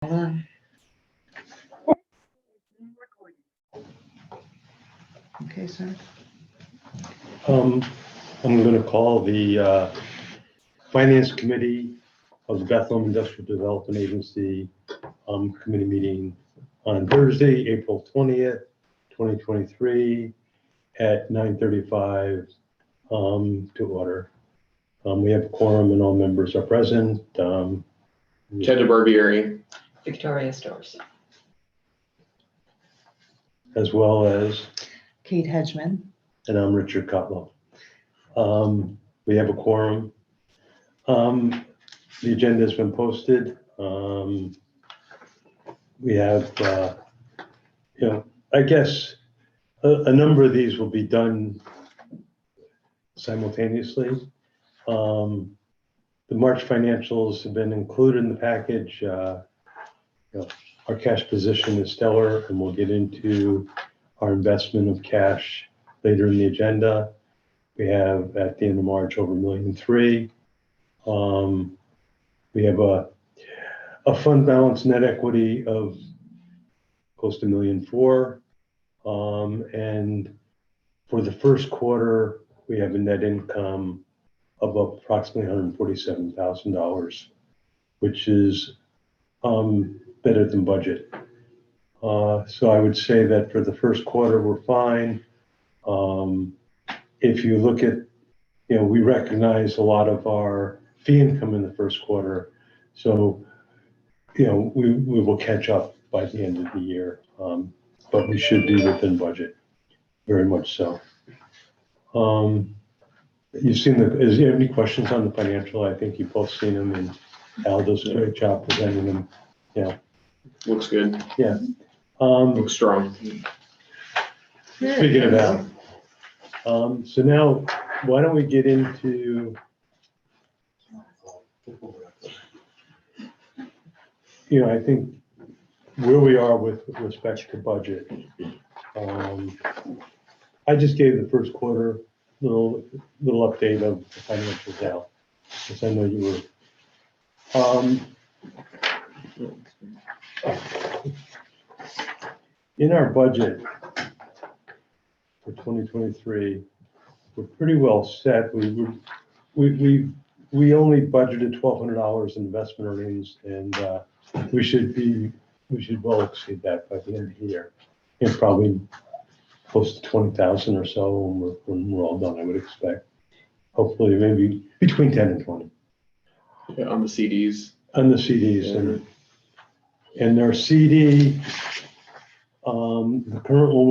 Okay, sir. I'm going to call the Finance Committee of the Bethlehem Industrial Development Agency committee meeting on Thursday, April 20th, 2023 at 9:35 to order. We have a quorum and all members are present. Ted Barbieri. Victoria Stores. As well as, Kate Hedgeman. and I'm Richard Cutlow. We have a quorum. The agenda has been posted. We have, I guess a number of these will be done simultaneously. The March financials have been included in the package. Our cash position is stellar, and we'll get into our investment of cash later in the agenda. We have at the end of March over $1.3 million. We have a fund balance net equity of close to $1.4 million. And for the first quarter, we have a net income of approximately $147,000, which is better than budget. So I would say that for the first quarter, we're fine. If you look at, we recognize a lot of our fee income in the first quarter. So, we will catch up by the end of the year, but we should be within budget, very much so. You've seen is there any questions on the financial? I think you've both seen them, and Al does a great job presenting them. Yeah. Looks good. Yeah. Looks strong. Speaking of Al, so now why don't we get into, I think where we are with respect to budget. I just gave the first quarter little update of the financials out, because I know you were. In our budget for 2023, we're pretty well set. We only budgeted $1,200 in investment earnings, and we should well exceed that by the end of the year. And probably close to 20,000 or so when we're all done, I would expect. Hopefully, maybe between 10 and 20. Yeah, on the CDs. On the CDs, Yeah. and our CD, the current one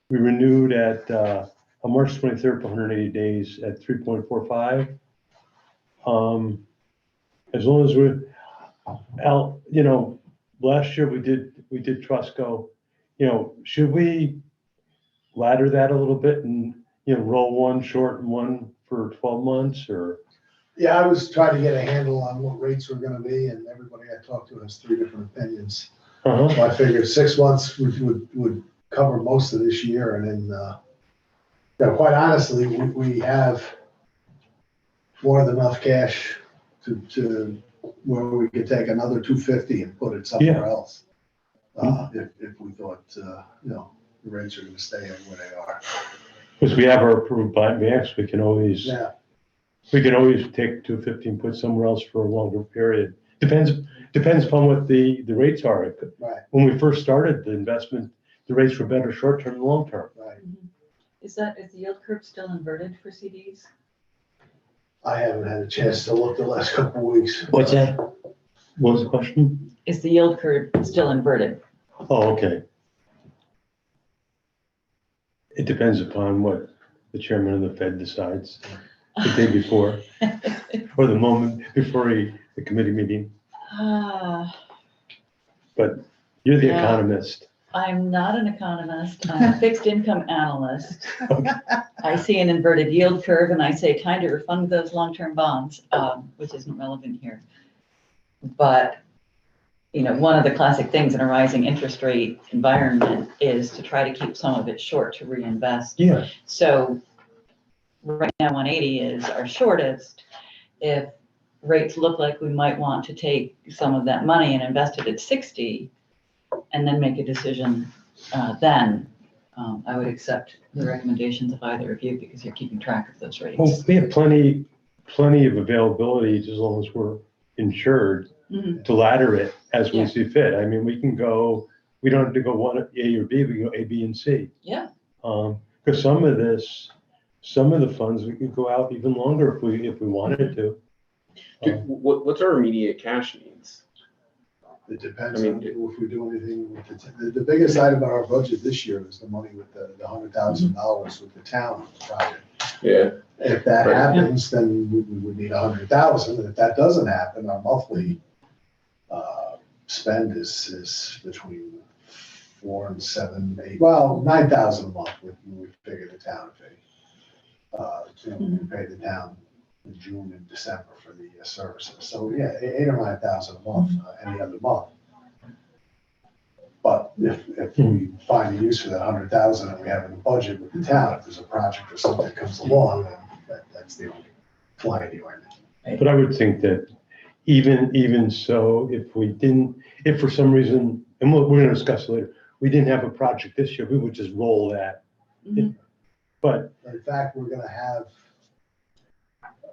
we renewed at on March 23rd for 180 days at 3.45. As long as we're out, last year we did Trusco. Should we ladder that a little bit and roll one short and one for 12 months, or? Yeah, I was trying to get a handle on what rates were gonna be, and everybody I talked to has three different opinions. Uh-huh. So I figured 6 months would cover most of this year, and then, quite honestly, we have more than enough cash to where we could take another 250 and put it somewhere else. If we thought, the rates are gonna stay where they are. Because we have our approved buybacks, we can always take 250 and put somewhere else for a longer period. Depends upon what the rates are. Right. When we first started the investment, the rates were better short-term and long-term. Right. Is the yield curve still inverted for CDs? I haven't had a chance to look the last couple of weeks. What's that? What was the question? Is the yield curve still inverted? Oh, okay. It depends upon what the chairman of the Fed decides the day before, or the moment before the committee meeting. But you're the economist. I'm not an economist. I'm a fixed income analyst. I see an inverted yield curve and I say time to refund those long-term bonds, which isn't relevant here. But, one of the classic things in a rising interest rate environment is to try to keep some of it short to reinvest. Yeah. So right now 180 is our shortest. If rates look like we might want to take some of that money and invest it at 60 and then make a decision then, I would accept the recommendations of either of you because you're keeping track of those rates. Well, we have plenty of availability as long as we're insured Mhm. to ladder it as we Yeah. see fit. I mean, we can go, we don't have to go one A or B, we can go A, B, and C. Yeah. Because some of the funds, we could go out even longer if we wanted to. What's our immediate cash needs? It depends I mean, on if we do anything with the biggest item in our budget this year is the money with the $100,000 with the town project. Yeah, If that Right. happens, then we would need 100,000, and if that doesn't happen, our monthly spend is between 4 and 7, 8, well, 9,000 a month, we figure the town fee. We pay the town in June and December for the services, so yeah, 8 or 9,000 a month, any other month. But if we find a use for that 100,000 that we have in the budget with the town, if there's a project or something that comes along, then that's the only fly anywhere. But I would think that even so, if for some reason, and we're gonna discuss it later, we didn't have a project this year, we would just roll that. Mhm. But, In fact, we're gonna have,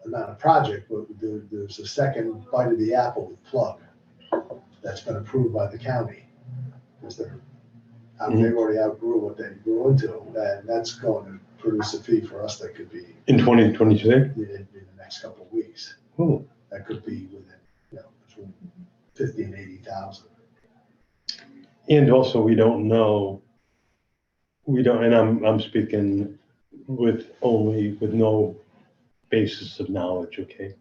not a project, but there's a second bite of the apple with Plug that's been approved by the county. Because they've already outgrew what they grew into, and that's going to produce a fee for us that could be in 2023, in the next couple of weeks. oh, That could be within, between 50 and 80,000. and also we don't know, and I'm speaking with no basis of knowledge, okay?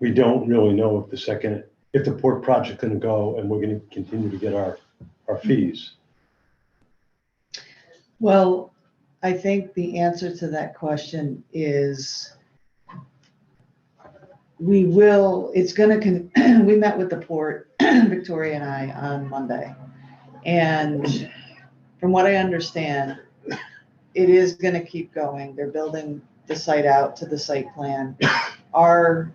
We don't really know if the port project's gonna go and we're gonna continue to get our fees. Well, I think the answer to that question is we met with the port, Victoria and I, on Monday. And from what I understand, it is gonna keep going. They're building the site out to the site plan. Our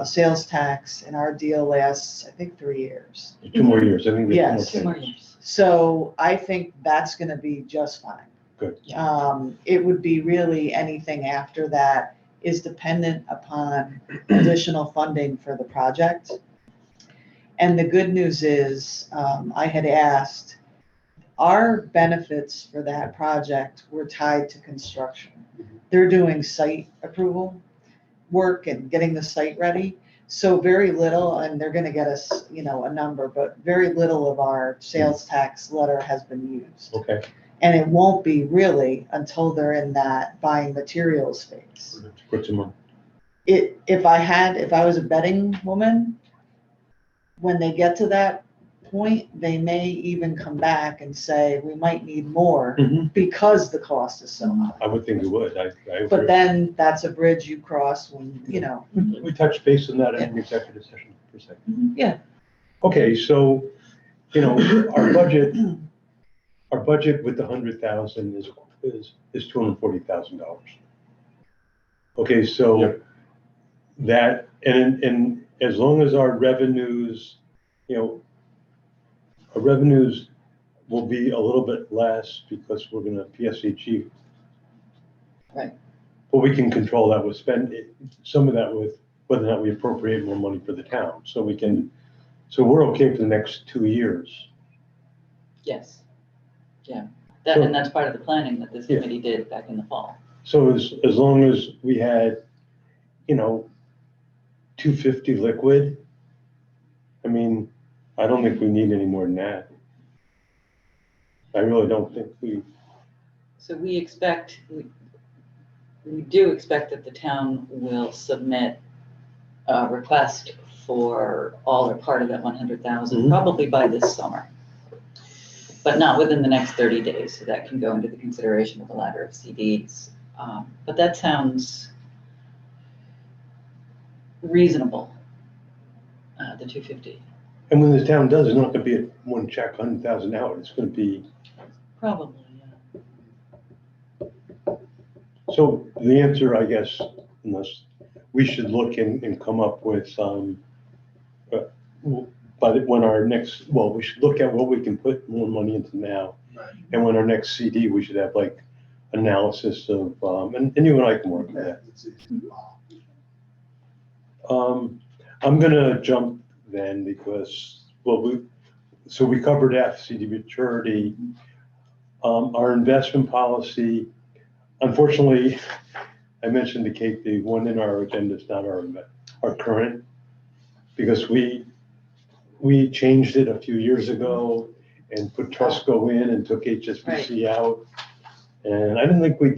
sales tax and our deal lasts, I think, 3 years. 2 more years, I think. we have Yes. 2 more years. years. So I think that's gonna be just fine. Good. It would be really anything after that is dependent upon additional funding for the project. And the good news is, I had asked, our benefits for that project were tied to construction. They're doing site approval work and getting the site ready. So very little, and they're gonna get us, a number, but very little of our sales tax letter has been used. Okay. And it won't be really until they're in that buying materials phase. Put some more. If I was a betting woman, when they get to that point, they may even come back and say, we might need more because the cost is so high. I would think it would, I agree. But then that's a bridge you cross when, We touched base on that in the executive session for a second. Yeah. Okay, so, our budget with the 100,000 is $240,000. Okay, so Yep. that, and as long as our revenues, our revenues will be a little bit less because we're gonna PSHE. Right. But we can control that with some of that with whether or not we appropriate more money for the town. So we're okay for the next 2 years. Yes. Yeah. And that's part of the planning that this Yeah. committee did back in the fall. So as long as we had, 250 liquid, I mean, I don't think we need any more than that. I really don't think So we do expect that the town will submit a request for all or part of that 100,000, Mhm. probably by this summer. But not within the next 30 days, so that can go into the consideration of the ladder of CDs. But that sounds reasonable, the 250. And when the town does, it's not gonna be a one check, 100,000 out, it's gonna be, Probably, yeah. so the answer, I guess, unless we should look and come up with, when our next, well, we should look at what we can put more money into now. Right. And when our next CD, we should have like analysis of, and you and I can work on Yeah, that. it's easy. I'm gonna jump then because, well, we covered F, CD maturity. Our investment policy, unfortunately, I mentioned to Kate, the one in our agenda is not our current, because we changed it a few years ago and put Trustco in and took HSBC out. And I didn't think we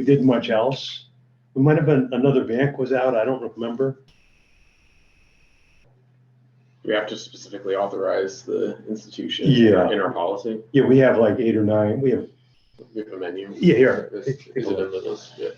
did much else. It might have been another bank was out, I don't remember. We have to specifically authorize the institution Yeah. in our policy. Yeah, we have like 8 or 9, we have, We have a menu. yeah, here. Is it in the list? Yeah.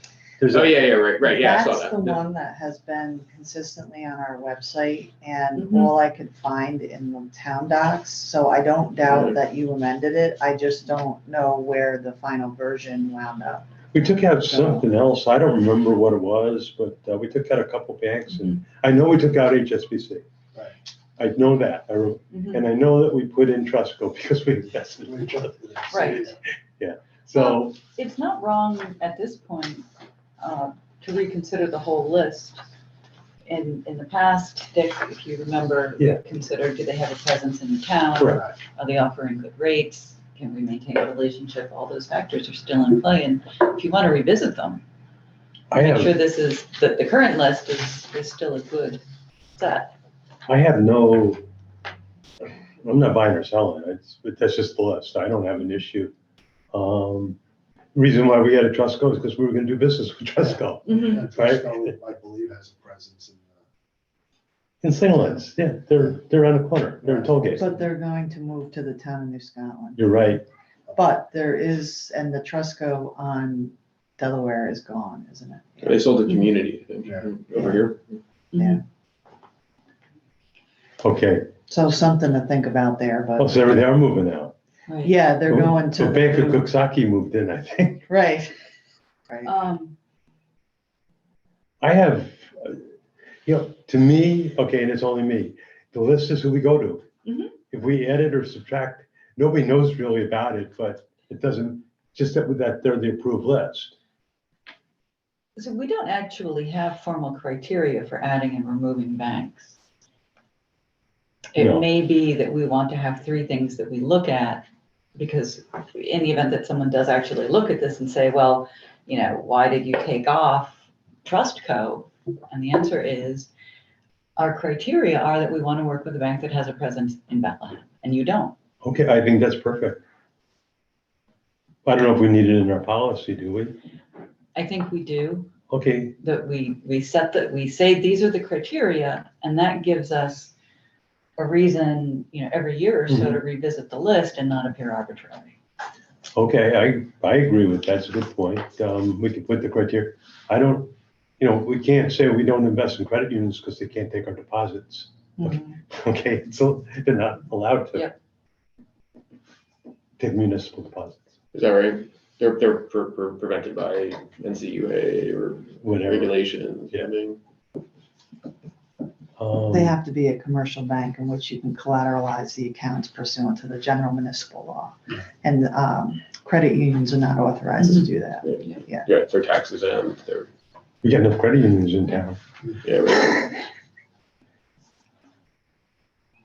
There's Oh, a, yeah, right, yeah, I saw That's that. the Yeah. one that has been consistently on our website and Mhm. all I could find in the town docs. So I don't doubt that you amended it. I just don't know where the final version wound up. we took out something else, I don't remember what it was, but we took out a couple banks and I know we took out HSBC. Right. I know that, Mhm. and I know that we put in Trustco because we invested in We Trustco. trusted it. Right. So, It's not wrong at this point to reconsider the whole list. In the past, Dick, if you remember, Yeah. considered, do they have a presence in the town? correct. Are they offering good rates? Can we maintain a relationship? All those factors are still in play, and if you want to revisit them, I make sure have, this is, that the current list is still a good set. I have no, I'm not buying or selling, that's just the list, I don't have an issue. Reason why we had a Trustco is because we were gonna do business with Trustco. Mhm. And Right. Trustco, I believe, has a presence in In St. Lawrence, yeah, they're on the corner, they're in Tollgate. But they're going to move to the town of New Scotland. You're right, But there is, and the Trustco on Delaware is gone, isn't it? They sold the community, I think, Yeah. over here. Yeah. okay, So something to think about there, oh, but so they are moving out. Right. yeah, they're going to. So the Bank of new- Cooksaki moved in, I think. Right. Right. I have, to me, okay, and it's only me, the list is who we go to. Mhm. If we edit or subtract, nobody knows really about it, but it doesn't, just that they're the approved list. So we don't actually have formal criteria for adding and removing banks. It No. may be that we want to have 3 things that we look at, because in the event that someone does actually look at this and say, well, why did you take off Trustco? And the answer is, our criteria are that we want to work with a bank that has a presence in Bethlehem, and you don't. Okay, I think that's perfect. I don't know if we need it in our policy, do we? I think we do, Okay, that we say these are the criteria, and that gives us a reason, every year or so to revisit the list and not appear arbitrary. okay, I agree with that, that's a good point. We can put the criteria, I don't, we can't say we don't invest in credit unions because they can't take our deposits. Okay, so they're not allowed to. Yep. Take municipal deposits, Is that right? They're prevented by NCUA or whatever. regulations. Yeah. I mean, They have to be a commercial bank in which you can collateralize the accounts pursuant to the general municipal law. And credit unions are not authorized to do that. yeah, for tax exempt, they're, We got enough credit unions in town. yeah, right.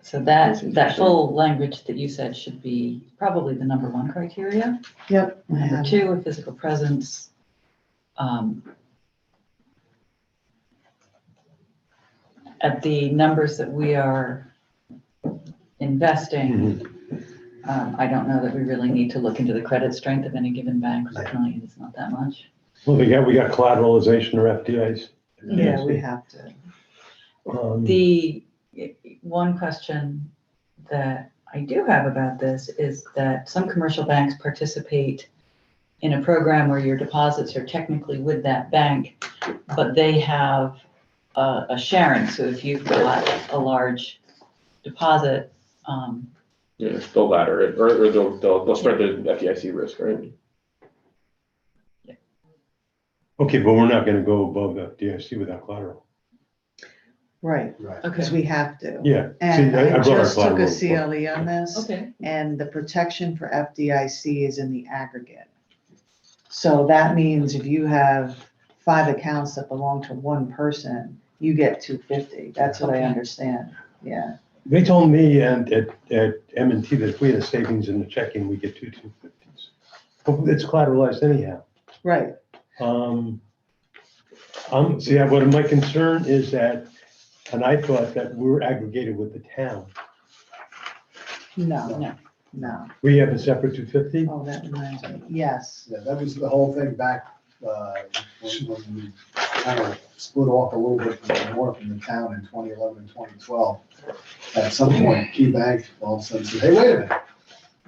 So That's that interesting. full language that you said should be probably the number 1 criteria. Yep. I Number have 2, a physical presence. At the numbers that we are investing, I don't know that we really need to look into the credit strength of any given bank. $5 million is not that much. Well, we got collateralization or FDIs. Yeah, we have to. The one question that I do have about this is that some commercial banks participate in a program where your deposits are technically with that bank, but they have a sharing. So if you've got a large deposit, Yeah, they'll ladder it, or they'll spread the FDIC risk, right? Okay, but we're not gonna go above FDIC without collateral. Right, Right. because we have to. Yeah. And See, I I brought our just took a collateral report. CLE on this, Okay, and the protection for FDIC is in the aggregate. So that means if you have 5 accounts that belong to one person, you get 250. That's what I Okay. understand. Yeah, They told me and at M&T that if we had a savings in the checking, we get 250s. But it's collateralized anyhow. right. See, what my concern is that, and I thought that we're aggregated with the town. No, no, no. We have a separate 250? Oh, that reminds me. Yes. Yeah, that was the whole thing back, when we kind of split off a little bit more from the town in 2011 and 2012. At some point, Key Bank all of a sudden said, hey, wait a minute.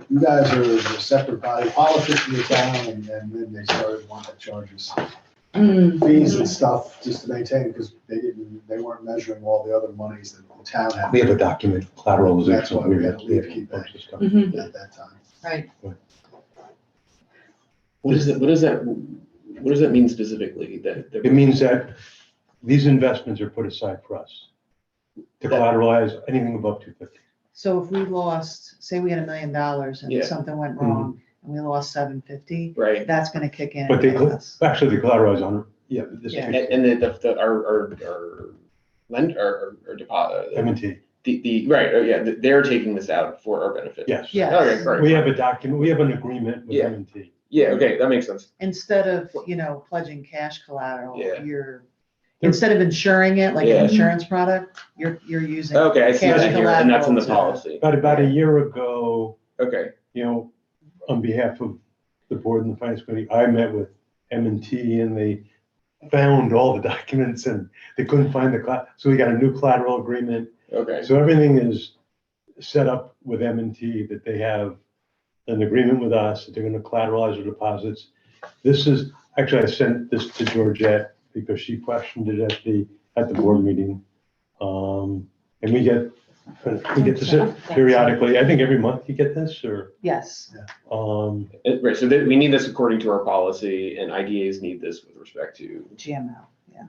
You guys are a separate body politics in the town, and then they started wanting to charge us fees and stuff just to maintain, because they weren't measuring all the other monies that the town had. We have a document collateralization. That's why we had to leave Key Bank Mhm. at that time. right. What does that mean specifically? That It means that these investments are put aside for us to collateralize anything above 250. So if we lost, say we had $1 million and Yeah. something went wrong and we lost 750, right? that's gonna kick in. But and hit us. actually, they collateralize on, this Yeah. is And our lend or deposit. M&T. Right, they're taking this out for our benefit. Yes. Yes. Okay, great. We have a document, we have an agreement with Yeah. M&T. Yeah, okay, that makes sense. Instead of, pledging cash collateral, Yeah. instead of insuring it like an Yeah. insurance product, you're using. Okay, I see cash that here, and that's in the collateral policy. About a year ago, Okay, on behalf of the board and the finance committee, I met with M&T and they found all the documents and they couldn't find so we got a new collateral agreement. okay, So everything is set up with M&T that they have an agreement with us that they're going to collateralize their deposits. Actually, I sent this to Georgette because she questioned it at the board meeting. And we get this periodically. I think every month you get this or, Yes, right, so we need this according to our policy, and IDAs need this with respect to, GML, yeah.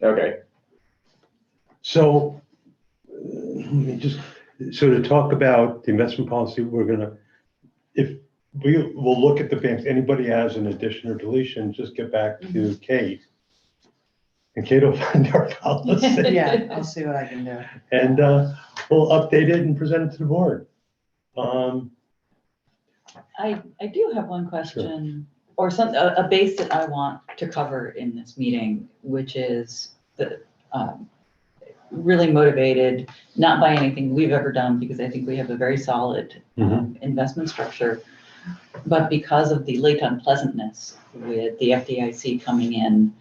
okay, so to talk about the investment policy, if we will look at the banks, anybody has an addition or deletion, just get back to Kate. And Kate will find our policy. Yeah, I'll see what I can do. And we'll update it and present it to the board. I do have one question, or a base that I want to cover in this meeting, which is really motivated, not by anything we've ever done, because I think we have a very solid investment structure, but because of the late unpleasantness with the FDIC coming in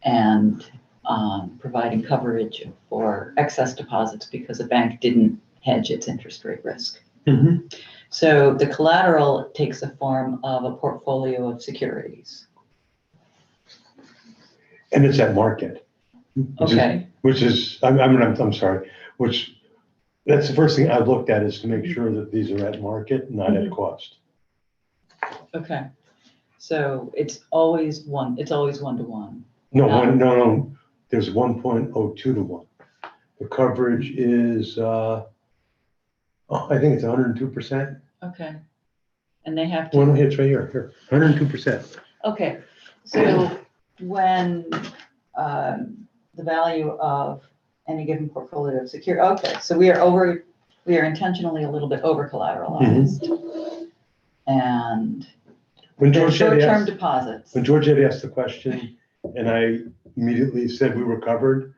and providing coverage for excess deposits because a bank didn't hedge its interest rate risk. So the collateral takes the form of a portfolio of securities. And it's at market. Okay. I'm sorry, that's the first thing I looked at is to make sure that these are at market, not at cost. Okay. So it's always one to one. No, there's 1.02 to 1. The coverage is, I think it's 102%. Okay. And they have Well, to, no, it's right here, 102%. okay. So when the value of any given portfolio of security, okay, so we are intentionally a little bit over collateralized. And When they're Georgette short-term asked, deposits. when Georgette asked the question and I immediately said we were covered,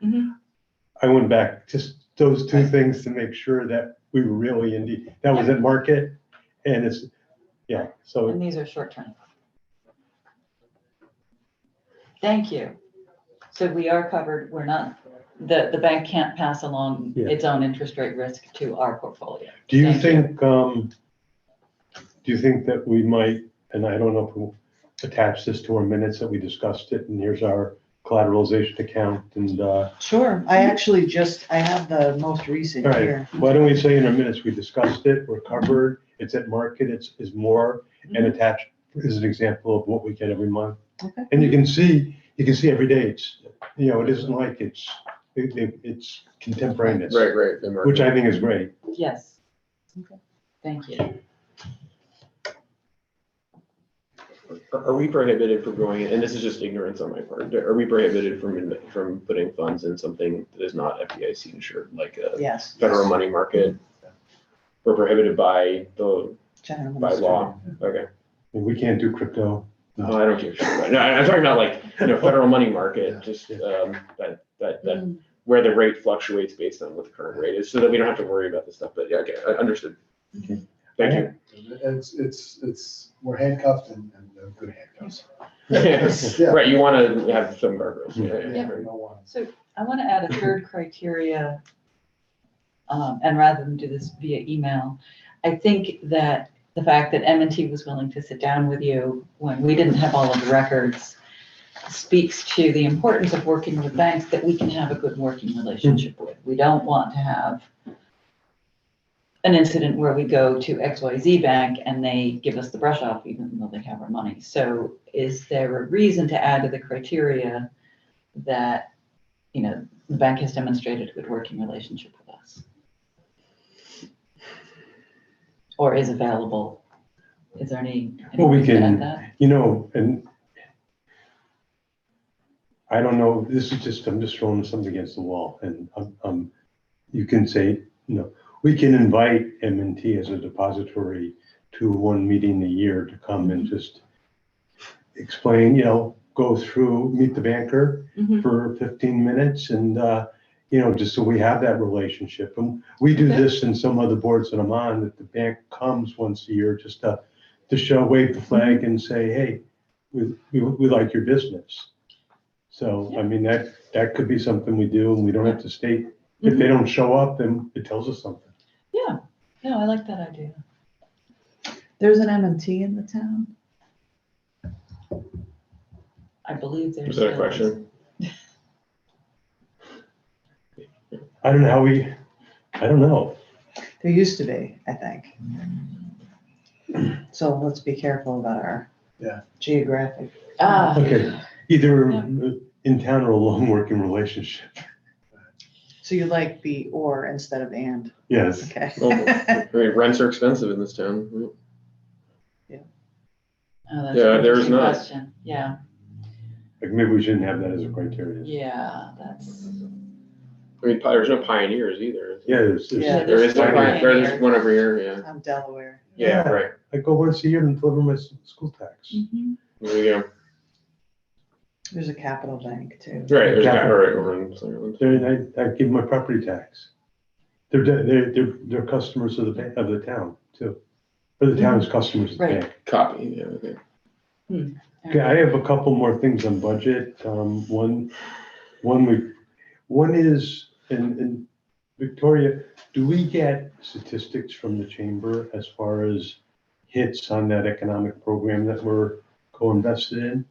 I went back, just those two things to make sure that we were really indeed, that was at market and it's, so. And these are short-term. Thank you. So we are covered, we're not, the bank can't pass along its own interest rate risk to our portfolio. Do you Thank think that we might, and I don't know if we'll attach this to our minutes that we discussed it and here's our collateralization account and, Sure, I have the most recent all right, here. why don't we say in our minutes, we discussed it, we're covered, it's at market, is more, and attached is an example of what we get every month. Okay. And you can see every day, it isn't like it's It's contemporaneous, Right. the market. which I think is great. Yes. Okay. Thank you. Are we prohibited from going, and this is just ignorance on my part, are we prohibited from putting funds in something that is not FDIC insured, like a Yes. federal money market? We're prohibited by General by law? Okay. And we can't do crypto. Oh, I don't give a shit about it. No, I'm talking about like, federal money market, just that where the rate fluctuates based on what the current rate is, so that we don't have to worry about this stuff. But yeah, okay, understood. Okay. Thank you. We're handcuffed and they're good handcuffs. Yeah. Right, you want to have some guardrails. Yeah. we don't want- So I want to add a third criteria, and rather than do this via email, I think that the fact that M&T was willing to sit down with you when we didn't have all of the records speaks to the importance of working with banks that we can have a good working relationship with. We don't want to have an incident where we go to XYZ Bank and they give us the brush off even though they have our money. So is there a reason to add to the criteria that, the bank has demonstrated a good working relationship with us? Or is available? Is there any? Well, we reason to can- add that? And I don't know, I'm just throwing something against the wall, and you can say, we can invite M&T as a depository to one meeting a year to come and just explain, go through, meet the banker for 15 minutes and, just so we have that relationship. And we do this in some other boards that I'm on, that the bank comes once a year just to show, wave the flag and say, hey, we like your business. So, I mean, that could be something we do, and we don't have to state, if they don't show up, then it tells us something. Yeah, no, I like that idea. There's an M&T in the town? I believe there's. Was that a question? I don't know I don't know. There used to be, I think. So let's be careful about our geographic. Okay, either in town or a long working relationship. So you like the or instead of and, Yes. okay. I mean, rents are expensive in this town. Oh, that's Yeah, an there's interesting not. question. Yeah, Like maybe we shouldn't have that as a criteria. yeah, that's. I mean, there's no pioneers either. Yeah, there's, Yeah. There is one, There's there's one over here, yeah. I'm Delaware. Yeah, right. I go once a year and deliver my school tax. Mhm. There you go. There's a Capital Bank too. Right, there's a guy Capital. right over in Sunderland. There, I give my property tax. They're customers of the town too. Or the town's customers of the Right. bank. Copy, yeah, okay. Okay, I have a couple more things on budget. One is, and Victoria, do we get statistics from the chamber as far as hits on that economic program that we're co-invested in?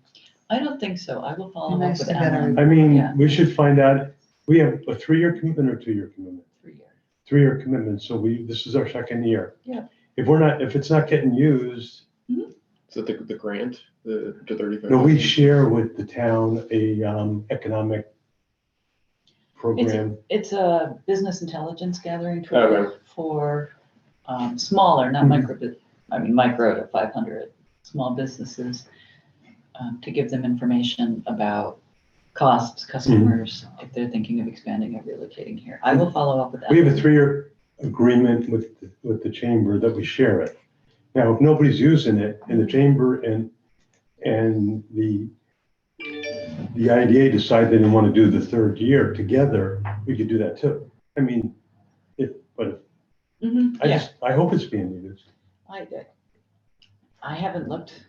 I don't think so. I will follow up Nice with to get Alan. I mean, Yeah. we should find out, we have a 3-year commitment or 2-year commitment? 3 years. 3-year commitment, so this is our second year. Yeah. If it's not getting used, Is it the grant, the 35? no, we share with the town a economic program. It's a business intelligence gathering tool Okay. for smaller, not Mhm. micro to 500 small businesses, to give them information about costs, customers, if they're thinking of expanding or relocating here. I will follow up with that. We have a 3-year agreement with the chamber that we share it. Now, if nobody's using it in the chamber and the IDA decide they didn't want to do the 3rd year together, we could do that too. I mean, Mhm, yeah, I hope it's being used. I did. I haven't looked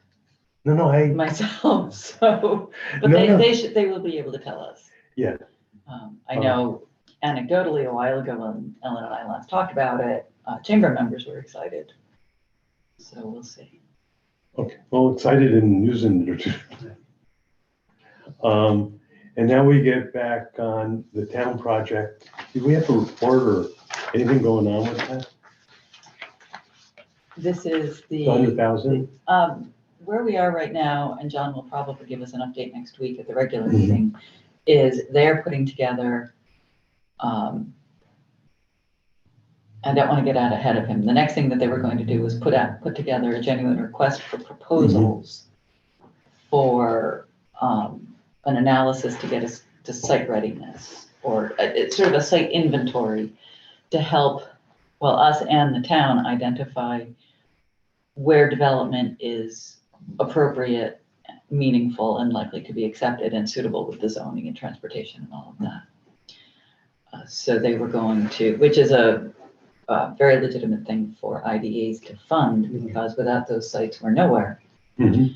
No, myself, so, but No. they will be able to tell us. Yeah. I know anecdotally, a while ago when Ellen and I last talked about it, chamber members were excited. So we'll see. Okay, well, excited and using it. And now we get back on the town project. Do we have a report or anything going on with that? This is The 100,000? where we are right now, and John will probably give us an update next week at the regular Mhm. meeting, is they're putting together I don't want to get out ahead of him. The next thing that they were going to do was put together a genuine request for proposals for an analysis to get us to site readiness, or it's sort of a site inventory to help, well, us and the town identify where development is appropriate, meaningful, and likely to be accepted and suitable with the zoning and transportation and all of that. So they were going to, which is a very legitimate thing for IDAs to fund, because without those sites, we're nowhere. Mhm.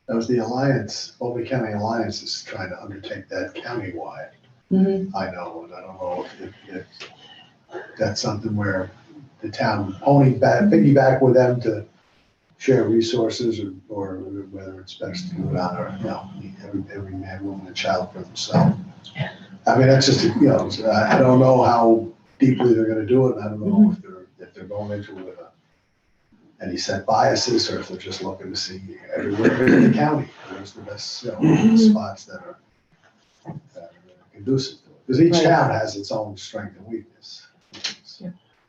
That was the Alliance, Boulder County Alliance is trying to undertake that countywide. I know, and I don't know if that's something where the town piggyback with them to share resources, or whether it's best to do it on our, every man, woman, and child for themselves. I mean, that's just, I don't know how deeply they're gonna do it, and I don't know if they're going into it with any set biases, or if they're just looking to see everywhere in the county, where's the best, spots that are conducive to it. Because each Right. town has its own strength and weakness.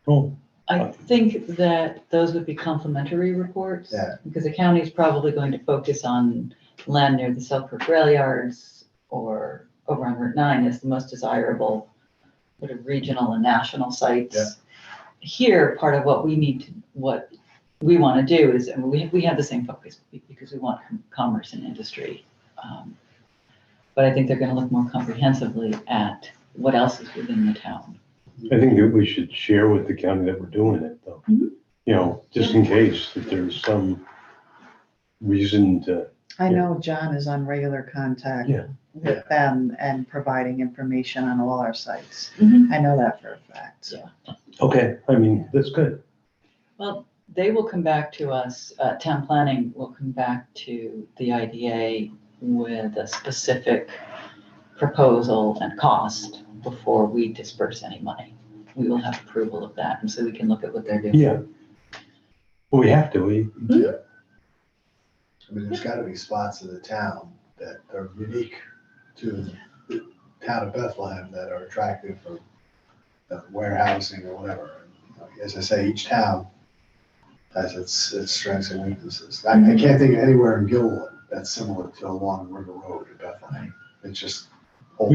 Well, I think that those would be complementary reports. Yeah. Because the county is probably going to focus on land near the Selkirk rail yards or over on Route 9 as the most desirable sort of regional and national sites. Yeah. Here, part of what we want to do is, and we have the same focus because we want commerce and industry. But I think they're going to look more comprehensively at what else is within the town. I think that we should share with the county that we're doing it, though. Just in case that there's some reason to. I know John is on regular contact Yeah. with them and providing information on all our sites. Mhm. I know that for a fact, so. Okay, I mean, that's good. Well, they will come back to us, town planning will come back to the IDA with a specific proposal and cost before we disperse any money. We will have approval of that, and so we can look at what they're doing. Yeah. Well, we have to, I mean, there's gotta be spots in the town that are unique to the town of Bethlehem that are attractive for warehousing or whatever. As I say, each town has its strengths and weaknesses. I can't think of anywhere in Gilwood that's similar to along River Road in Bethlehem. It's just whole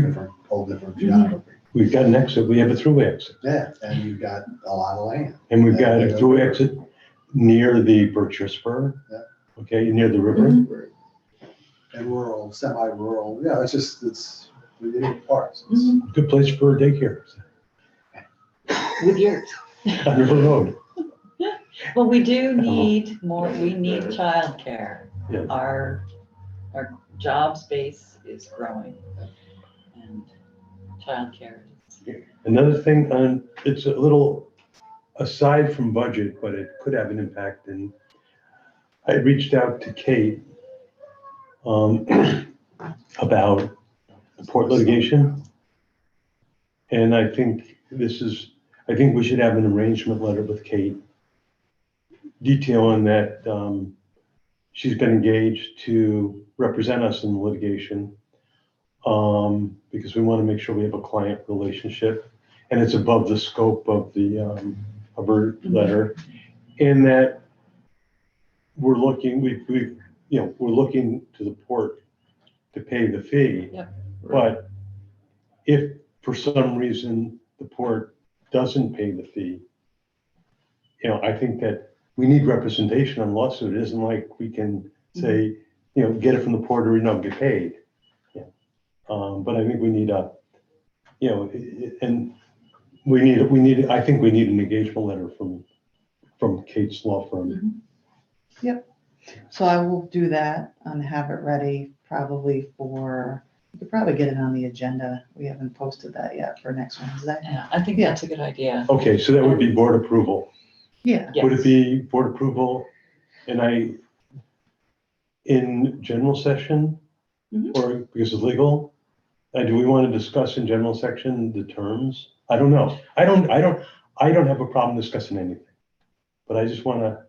different geography. We've got an exit, we have a throughway exit. Yeah, and you've got a lot of land. And we've got a throughway exit near the Berkshire Spur. Yeah. Okay, near the river. Mhm. And rural, semi-rural, it's unique parts. Mhm. Good place for a daycare With yours. on River Road. Well, we do need more, we need childcare. Yeah. Our job space is growing, and childcare is. Another thing, it's a little aside from budget, but it could have an impact. And I reached out to Kate about the port litigation. And I think we should have an arrangement letter with Kate detailing that she's been engaged to represent us in the litigation, because we want to make sure we have a client relationship, and it's above the scope of the of her letter, and that we're looking, we're looking to the port to pay the fee. Yep. But if for some reason the port doesn't pay the fee, I think that we need representation on lawsuit. It isn't like we can say, get it from the port or get paid. But I think we need and I think we need an engagement letter from Kate's law firm. Yep. So I will do that and have it ready probably we could probably get it on the agenda. We haven't posted that yet for next Wednesday. Yeah, I think that's a good idea. Okay, so that would be board approval. Yeah. Would Yes. it be board approval in general session? Mhm. Or because of legal? Do we want to discuss in general section the terms? I don't know. I don't have a problem discussing anything. But I just want to.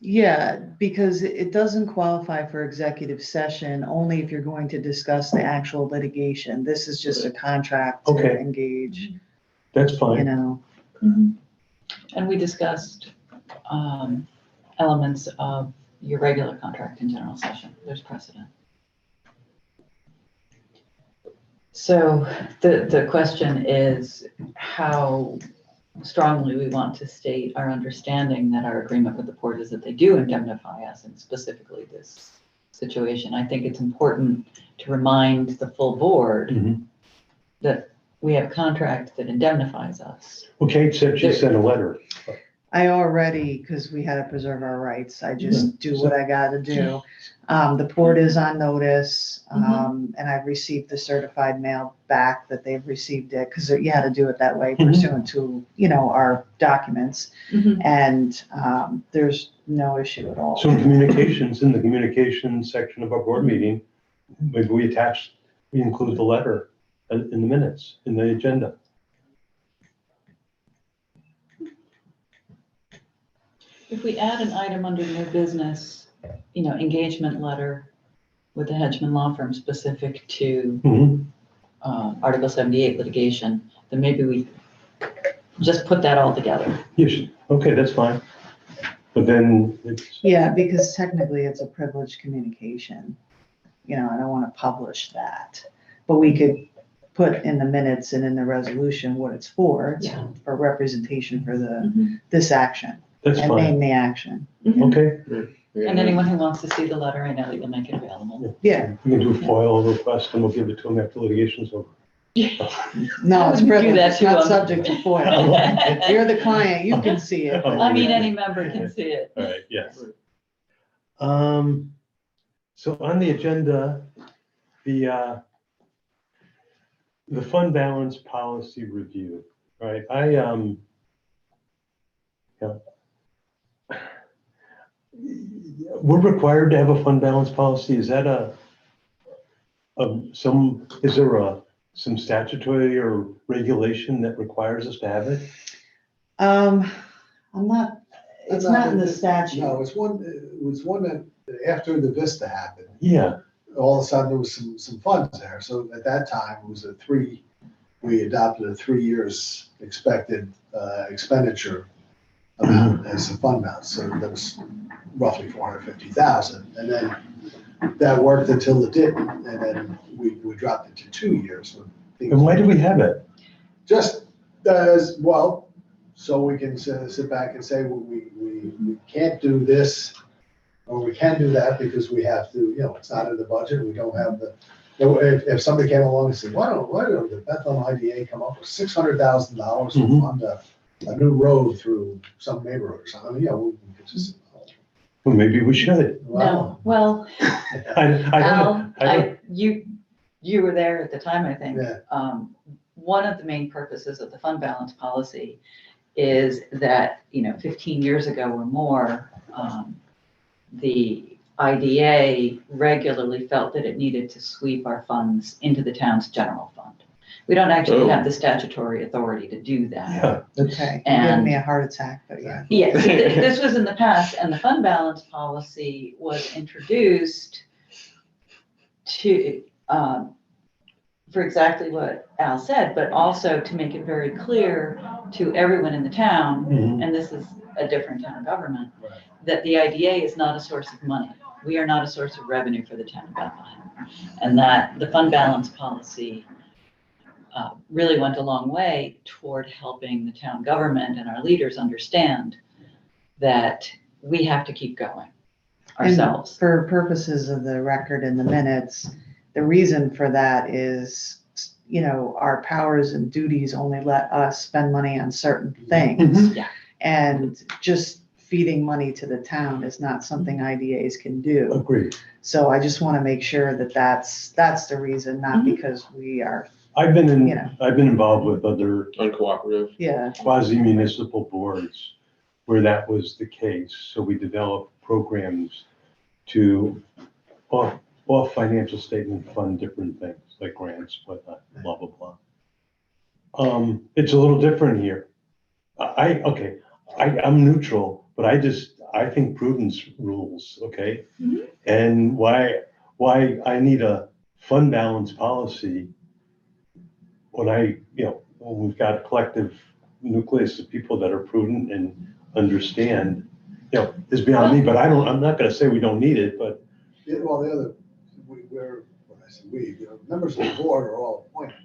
Yeah, because it doesn't qualify for executive session, only if you're going to discuss the actual litigation. This is just a contract to Okay. engage, That's you fine. know. And we discussed elements of your regular contract in general session. There's precedent. So the question is how strongly we want to state our understanding that our agreement with the port is that they do indemnify us, and specifically this situation. I think it's important to remind the full board Mhm. that we have a contract that indemnifies us. Well, Kate said she sent a letter. I already, because we had to preserve our rights, I just do what I gotta do. The port is on notice, and I've received the certified mail back that they've received it, because you had to do it that way Mhm. pursuant to, our documents. And there's no issue at all. So in communications, in the communications section of our board meeting, maybe we include the letter in the minutes, in the agenda. If we add an item under new business, engagement letter with the Hedgeman Law Firm specific to Mhm. Article 78 litigation, then maybe we just put that all together. You should, okay, that's fine. But then it's, Yeah, because technically it's a privileged communication. I don't want to publish that, but we could put in the minutes and in the resolution what it's for. It's Yeah. for representation for Mhm. this action, that's and fine. name the action. Okay. And anyone who wants to see the letter, I know that you'll make it available. Yeah, We can do a FOIL request and we'll give it to them after litigation's over. no, I it's wouldn't do privileged, that it's to not them. subject to FOIL. You're the client, you can see it. but- I mean, any member can see it. All right, yes. So on the agenda, the fund balance policy review, right? We're required to have a fund balance policy. Is that is there some statutory or regulation that requires us to have it? I'm not, it's not in the statute. No, it was one that, after the Vista happened, Yeah, all of a sudden there was some funds there. So at that time, it was we adopted a 3 years expected expenditure amount as a fund balance. So that was roughly 450,000. And then that worked until it didn't. And then we dropped it to 2 years. and why do we have it? Just as well, so we can sit back and say, well, we can't do this, or we can do that because we have to, it's not in the budget, we don't have the, if somebody came along and said, why don't the Bethlehem IDA come up with $600,000 to Mhm. fund a new road through some neighborhood or something, we could just, Well, maybe we should. No, well, I don't, you were there at the time, I think. Yeah. One of the main purposes of the fund balance policy is that, 15 years ago or more, the IDA regularly felt that it needed to sweep our funds into the town's general fund. We don't actually have the statutory authority to do that. yeah, that's, Okay, you're giving And- me a heart attack, but yeah. Yes, this was in the past, and the fund balance policy was introduced to, for exactly what Al said, but also to make it very clear to everyone in the town, Mhm. and this is a different town government, Right. that the IDA is not a source of money. We are not a source of revenue for the town of Bethlehem. And that the fund balance policy really went a long way toward helping the town government and our leaders understand that we have to keep going ourselves. And for purposes of the record and the minutes, the reason for that is, our powers and duties only let us spend money on certain things. Yeah. And just feeding money to the town is not something IDAs can do. agreed. So I just want to make sure that that's the reason, not Mhm. because we are, I've been Yeah. involved with other Uncooperative. yeah. quasi-municipal boards where that was the case. So we developed programs to off financial statement fund different things like grants, whatnot, blah, blah, blah. It's a little different here. I'm neutral. but I think prudence rules, okay? Mhm. And why I need a fund balance policy when when we've got a collective nucleus of people that are prudent and understand, is beyond me, but I'm not gonna say we don't need it, but Yeah, well, when I say we, members of the board are all appointed.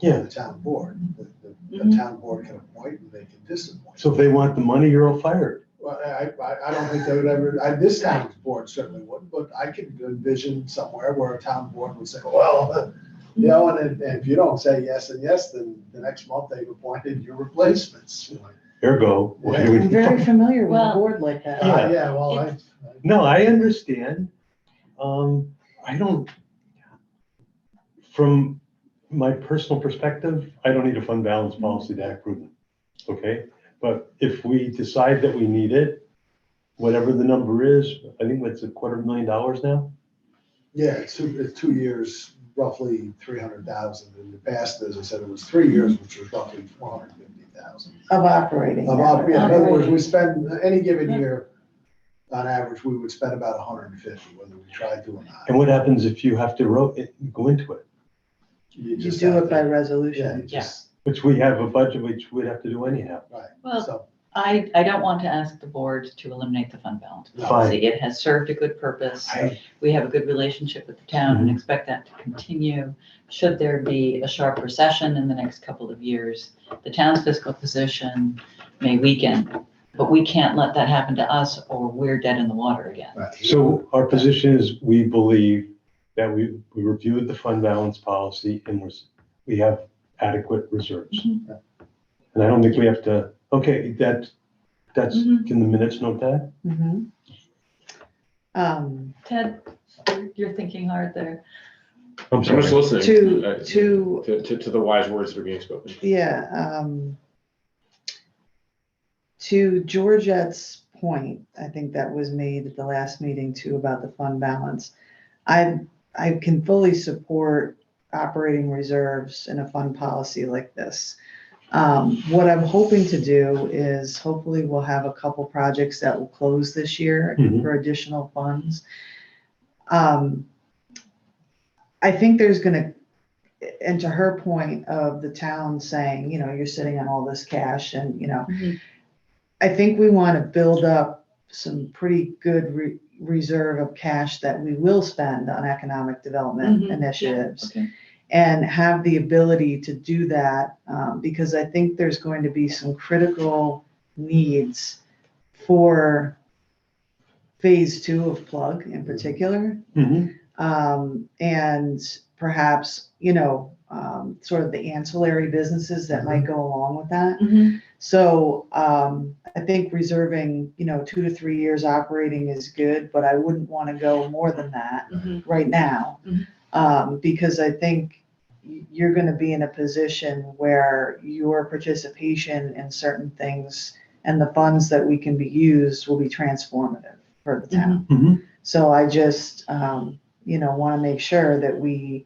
Yeah. The town board, the Mhm. town board can appoint and they can disappoint. so if they want the money, you're all fired. Well, I don't think they would ever, this town's board certainly wouldn't, but I could envision somewhere where a town board would say, well, and if you don't say yes and yes, then the next month they've appointed your replacements. Ergo, why do I'm very we? familiar with a Well, board like that. Yeah. Yeah, well, No, I understand. I don't, from my personal perspective, I don't need a fund balance policy to act prudent, okay? But if we decide that we need it, whatever the number is, I think that's $250,000 now. yeah, it's 2 years, roughly 300,000. In the past, as I said, it was 3 years, which was roughly 450,000. Of operating. In other words, we Operating. spend, any given year, on average, we would spend about 150, whether we tried to or not. And what happens if you have to go into it? You just do have it by to- Yeah, resolution. you just, Which we have a budget, which we'd have to do anyhow. right. Well, So, I don't want to ask the board to eliminate the fund balance Fine. policy. It has served a good purpose. We have a good relationship with the town and expect that to continue. Should there be a sharp recession in the next couple of years, the town's fiscal position may weaken, but we can't let that happen to us or we're dead in the water again. right. So our position is, we believe that we reviewed the fund balance policy and we have adequate reserves. Mhm. And I don't think we have to, okay, that's, Mhm. can the minutes note that? Mhm. Ted, you're thinking hard there. I'm I'm sorry. just listening To- to the wise words that are being spoken. Yeah, to Georgette's point, I think that was made at the last meeting too about the fund balance. I can fully support operating reserves in a fund policy like this. What I'm hoping to do is hopefully we'll have a couple projects that will close this year Mhm. for additional funds. I think there's gonna, and to her point of the town saying, you're sitting on all this cash and, Mhm. I think we want to build up some pretty good reserve of cash that we will spend on economic development Mhm. Yeah. initiatives. Okay. And have the ability to do that, because I think there's going to be some critical needs for phase 2 of Plug in particular. Mhm. And perhaps, sort of the ancillary businesses that might go along with that. Mhm. So I think reserving, 2 to 3 years operating is good, but I wouldn't want to go more than that Mhm. right now. Because I think you're going to be in a position where your participation in certain things and the funds that we can be used will be transformative for the town. Mhm. So I just, want to make sure that we,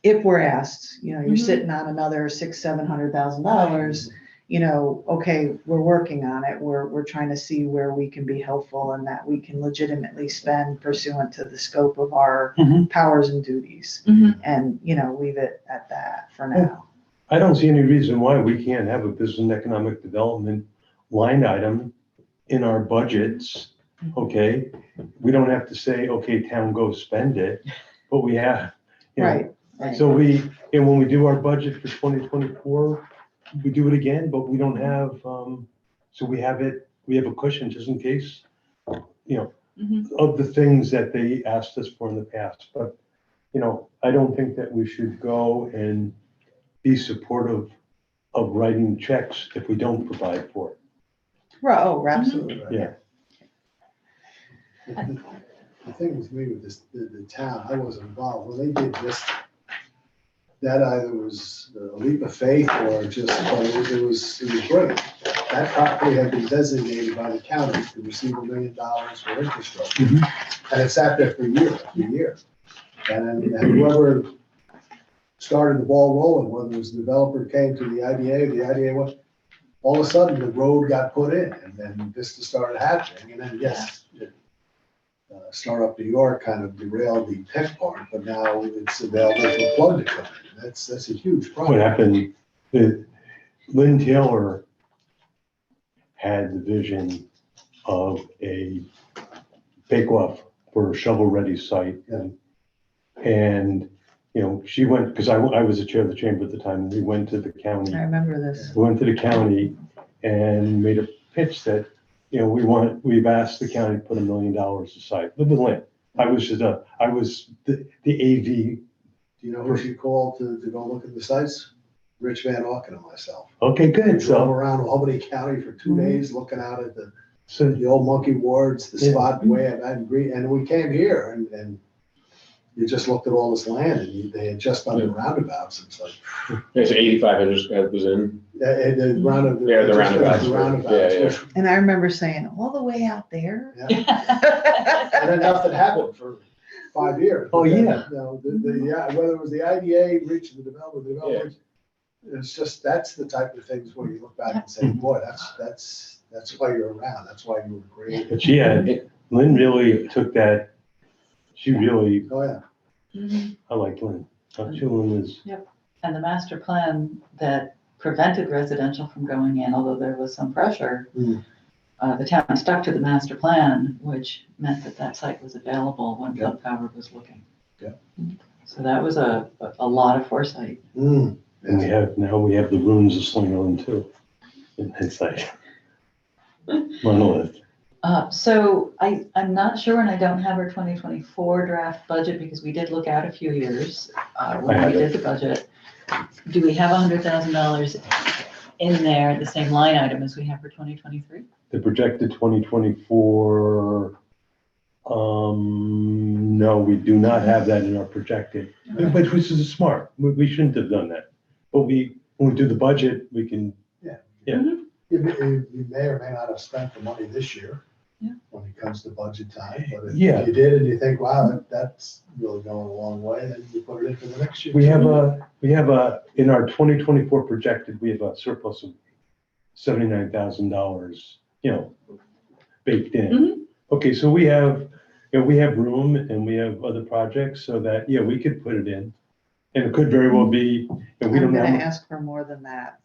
if we're asked, you're Mhm. sitting on another $600,000-700,000, okay, we're working on it. We're trying to see where we can be helpful and that we can legitimately spend pursuant to the scope of our Mhm. powers and duties Mhm. and, leave it at that for now. I don't see any reason why we can't have a business and economic development line item in our budgets, okay? We don't have to say, okay, town, go spend it, but we have, Right. So and when we do our budget for 2024, we do it again, but we don't have, so we have a cushion just in case, Mhm. of the things that they asked us for in the past. But, I don't think that we should go and be supportive of writing checks if we don't provide for it. Right, oh, absolutely. Yeah. The thing with me with this, the town, I wasn't involved, when they did this, that either was a leap of faith or just, but it was brilliant. That property had been designated by the county to receive $1 million for infrastructure. And it sat there for year after year. And whoever started the ball rolling, whether it was the developer came to the IDA, or the IDA went, all of a sudden the road got put in and then Vista started happening. And then, yes, Startup New York kind of derailed the tech part, but now it's available for plug to come in. That's a huge What problem. happened, Lynn Taylor had the vision of a bake-off for a shovel-ready site. And, you know, she went, because I was the chair of the chamber at the time, and we went to the county. I remember this. We went to the county and made a pitch that, you know, we've asked the county to put $1 million aside. Live with Lynn. I was the AV. Do you know who she called to go look at the sites? Rich Van Auken and myself. Okay, We good. drove So, around Albany County for 2 days, looking out at the so old monkey wards, the Yeah. spot way at Madden Green, and we came here and you just looked at all this land and they had just done the roundabouts. It's like, Yeah, so 85 was in. the roundabout. Yeah, the roundabouts. Yeah. which- And I remember saying, all the way out there? yeah. And then nothing happened for 5 years. Oh, But then, yeah. You know, whether it was the IDA reaching the developers, it's just, that's the type of things where you look back and say, boy, that's why you're around. That's why you were created. but she had, Lynn really took that, she really, Oh, yeah. I like Lynn. Lynn is, And the master plan that prevented residential from going in, although there was some pressure, Mm. the town stuck to the master plan, which meant that that site was available when Yeah. Plug Power was looking. Yeah. So that was a lot of foresight. Mm. and we have the ruins of Slingerland too. And it's like, monolith. So I'm not sure, and I don't have our 2024 draft budget because we did look out a few years when I we have did the budget. Do we have $100,000 in there, the same line item as we have for 2023? The projected 2024, no, we do not have that in our projected, but which is smart. We shouldn't have done that. But when we do the budget, we can, You may or may not have spent the money this year. Yeah. When it comes to budget time, but if Yeah. you did and you think, wow, that's really going a long way, then you put it in for the next year. we have in our 2024 projected, we have a surplus of $79,000, you know, baked in. Mhm. Okay, so we have room and we have other projects so that, we could put it in. And it could very well be, and we I'm don't gonna have, ask for more than that.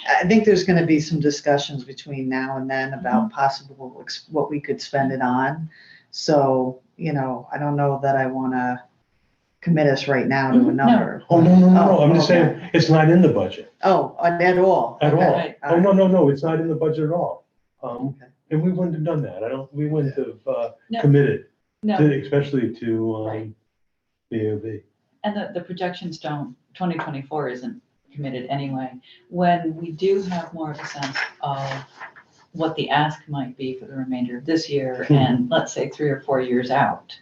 I think there's gonna be some discussions between now and then about possible, what we could spend it on. So, I don't know that I wanna commit us right now to a No. number. no, I'm just okay. saying, it's not in the budget Oh, at all? at all. Okay, Right. all Oh, right. no, it's not in the budget at all. Okay. And we wouldn't have done that. We wouldn't have No. committed, No, especially to Right. the AOV. and the projections 2024 isn't committed anyway. When we do have more of a sense of what the ask might be for the remainder of this year and let's say 3 or 4 years out,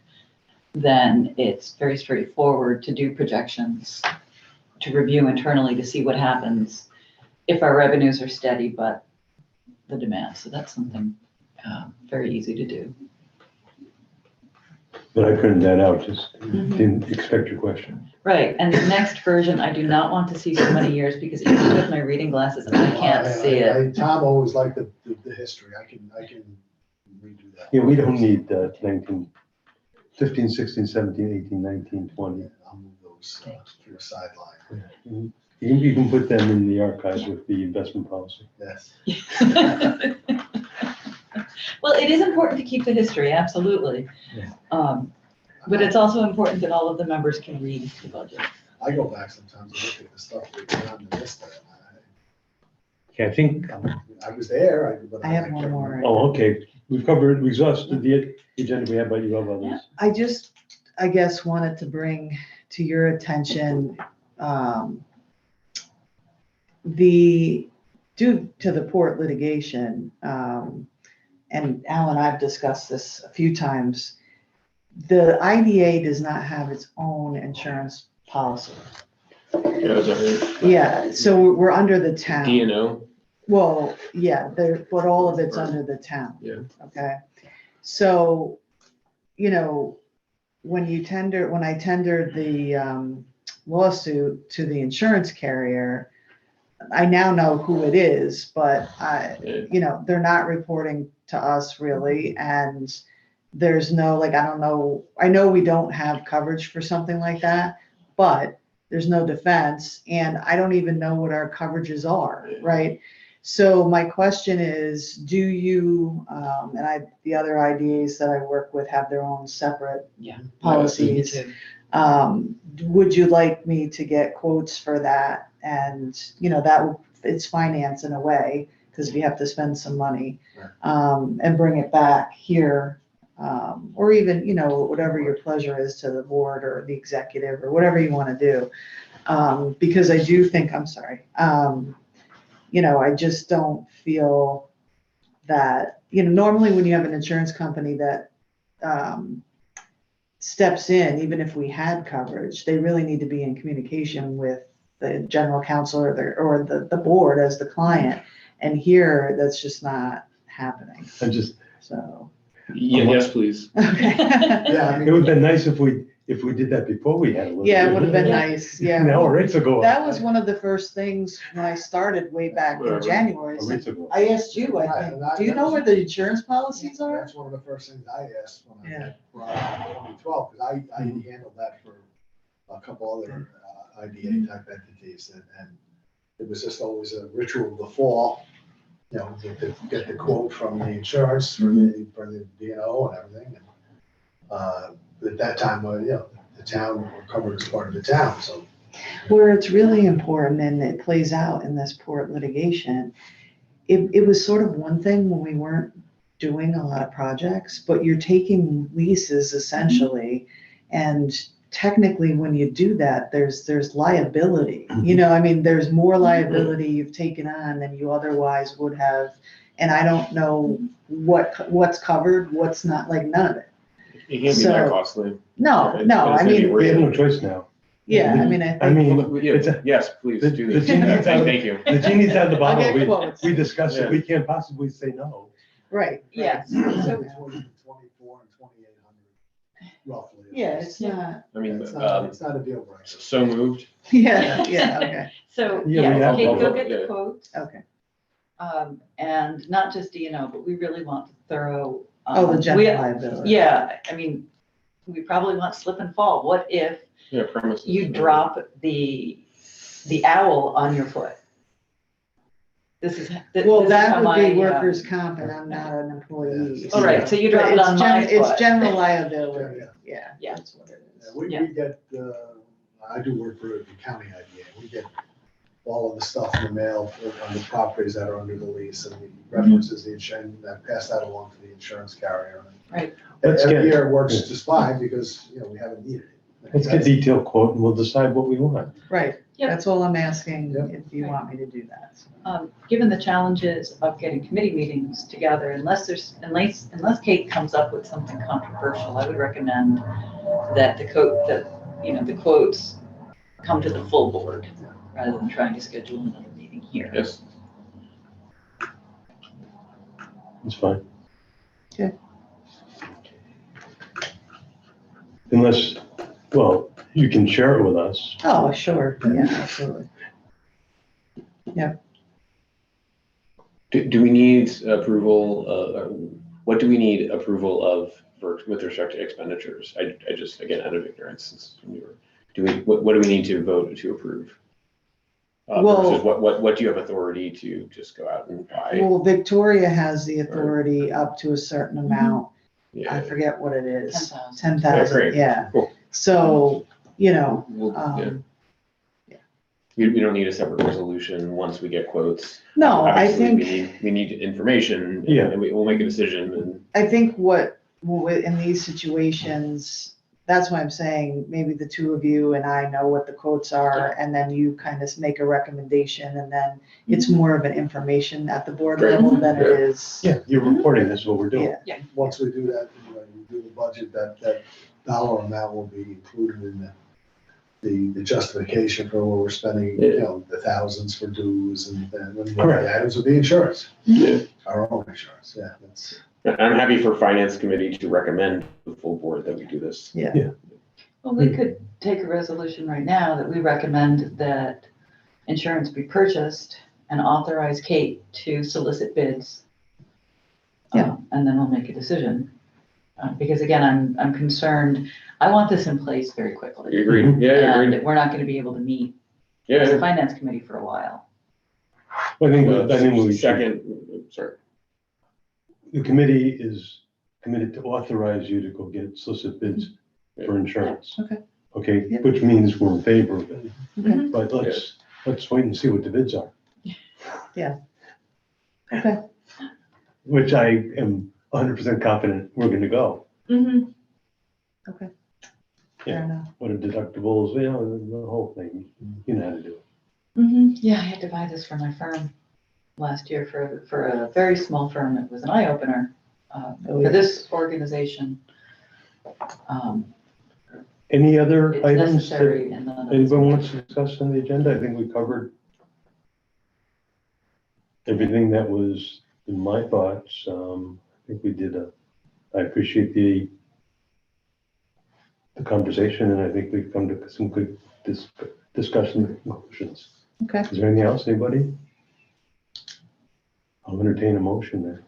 then it's very straightforward to do projections, to review internally to see what happens if our revenues are steady, but the demand. So that's something very easy to do. But I printed that out, just Mhm. didn't expect your question. Right, and the next version, I do not want to see so many years because even with my reading glasses, I can't see it. Tom always liked the history. I can redo that. Yeah, we don't need 15, 16, 17, 18, 19, 20. I'll move those to the sideline. You can put them in the archives with the investment policy. Yes. Well, it is important to keep the history, absolutely. Yeah. But it's also important that all of the members can read the budget. I go back sometimes and look at the stuff that we done in this time. Okay, I think, I was there. But I have one can't more. remember. okay, we exhausted the agenda we have, but you have others. I just, I guess, wanted to bring to your attention, due to the port litigation, and Alan, I've discussed this a few times, the IDA does not have its own insurance policy. Yeah, is that Yeah, so we're under the town. D&O? Well, yeah, but all of it's under the town. Yeah. Okay, so, when I tendered the lawsuit to the insurance carrier, I now know who it is, but Yeah. you know, they're not reporting to us really, and there's no, like, I don't know, I know we don't have coverage for something like that, but there's no defense, and I don't even know what our coverages are, right? So my question is, do you, the other IDAs that I work with have their own separate Yeah. policies. Would you like me to get quotes for that? And, you know, it's finance in a way, because if you have to spend some money, and bring it back here, or even, you know, whatever your pleasure is to the board or the executive or whatever you want to do. Because I do think, I'm sorry, you know, I just don't feel that, you know, normally when you have an insurance company that, steps in, even if we had coverage, they really need to be in communication with the general counsel or the board as the client. And here, that's just not happening, so. Yes, please. Okay. Yeah, I It mean, would have been nice if we did that before we had a little. Yeah, it would have been Yeah. nice, yeah. Now our rates will go up. That was one of the first things when I started way back in January. Our rates will go up. I asked you, I think, do you know where the insurance policies are? that's one of the first things I asked when I Yeah. got brought on in 2012, because I handled that for a couple other IDA type entities, and it was just always a ritual of the fall, you know, get the quote from the insurance for the D&O and everything. And at that time, you know, the town were covered as part of the town, so. Where it's really important, and it plays out in this port litigation, it was sort of one thing when we weren't doing a lot of projects, but you're taking leases essentially, and technically when you do that, there's liability. You know, I mean, there's more liability you've taken on than you otherwise would have, and I don't know what's covered, what's not, like none of it. It can't be that So- costly. No, But no, it's I gonna be mean, We have no choice now. yeah, I mean, I I think, mean, it's a- Yes, please the- do the this. genie's out of- Thank you. the genie's out of the I'll bottle. get quotes. We discussed Yeah. it. We can't possibly say no. right. Yes, so, Between 24 and 2,800 roughly. Yeah, it's not, I mean, It's not a deal breaker. so moved. yeah, okay, so, Yeah, we yeah, have Kate, go both, get the yeah. quotes. okay. And not just D&O, but we really want thorough. Oh, the we- general liability. Yeah, I mean, we probably want slip and fall. What if Yeah, premises. you drop the owl on your foot? This is. Well, this is that how would be my, workers' comp, and I'm not an employee. Yeah. All right, so you drop But it it's on my It's foot. general liability, yeah, Yeah. that's what it is. We get, I do work for the county IDA, we get all of the stuff in the mail on the properties that are under the lease, and we references the insurance, and I pass that along to the insurance carrier. Right. Let's Every get- year it works just fine, because, you know, we haven't needed it. Let's get detailed quote and we'll decide what we want. Right, Yep. that's all I'm asking, Yep. if you want me to do that. Given the challenges of getting committee meetings together, unless Kate comes up with something controversial, I would recommend that the quotes come to the full board rather than trying to schedule another meeting here. Yes. It's fine. Okay. Unless, well, you can share it with us. Oh, sure, yeah, absolutely. Do we need approval, what do we need approval of with respect to expenditures? I just, again, out of ignorance, since what do we need to vote to approve? Well- Versus what do you have authority to just go out and buy? Well, Victoria has the authority up to a certain amount, I Yeah, forget what it is. 10,000. 10,000, great. yeah. Cool. So, you know, yeah. We don't need a separate resolution once we get quotes. no, I Obviously, think. we need information. Yeah. And we'll make a decision and. I think in these situations, that's why I'm saying, maybe the two of you and I know what the quotes are, and then you kind of make a recommendation, and then it's more of an information at the board Great. level than it Yeah. is. Yeah, you're reporting this is what we're doing. Yeah, Once we do that, you know, we do the budget, that dollar amount will be included in the justification for where we're spending, you know, the thousands for dues and Correct. the items with the insurance, Yeah. our own insurance, yeah, that's. I'm happy for finance committee to recommend to the full board that we do this. yeah. Well, we could take a resolution right now that we recommend that insurance be purchased and authorize Kate to solicit bids. Yeah. And then we'll make a decision. Because again, I'm concerned, I want this in place very quickly. Agreed. Yeah, agreed. And we're not gonna be able to meet Yeah. as a finance committee for a while. I think we should, Second, sorry. the committee is committed to authorize you to go get solicit bids for insurance. Okay. Okay, Yeah. which means we're in favor of it, Okay. but let's wait and see what the bids are, Okay. which I am 100% confident we're gonna go. Mm-hmm. Okay. Yeah. Fair enough. What are deductibles, you know, the whole thing, you know how to do it. Mm-hmm. Yeah, I had to buy this for my firm last year for a very small firm. It was an eye opener for this organization. Any other It's items necessary that and none of it's anyone wants to discuss on the agenda? I think we covered everything that was in my thoughts. I think we did I appreciate the conversation, and I think we've come to some good discussion and conclusions. Okay. Is there anything else, anybody? I'll entertain a motion there.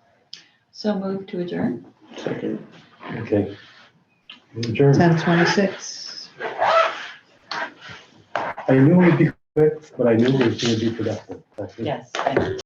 So move to adjourn. Second. Okay. Adjourn. 10:26. I knew it would be quick, but I knew it was going to be productive. Yes.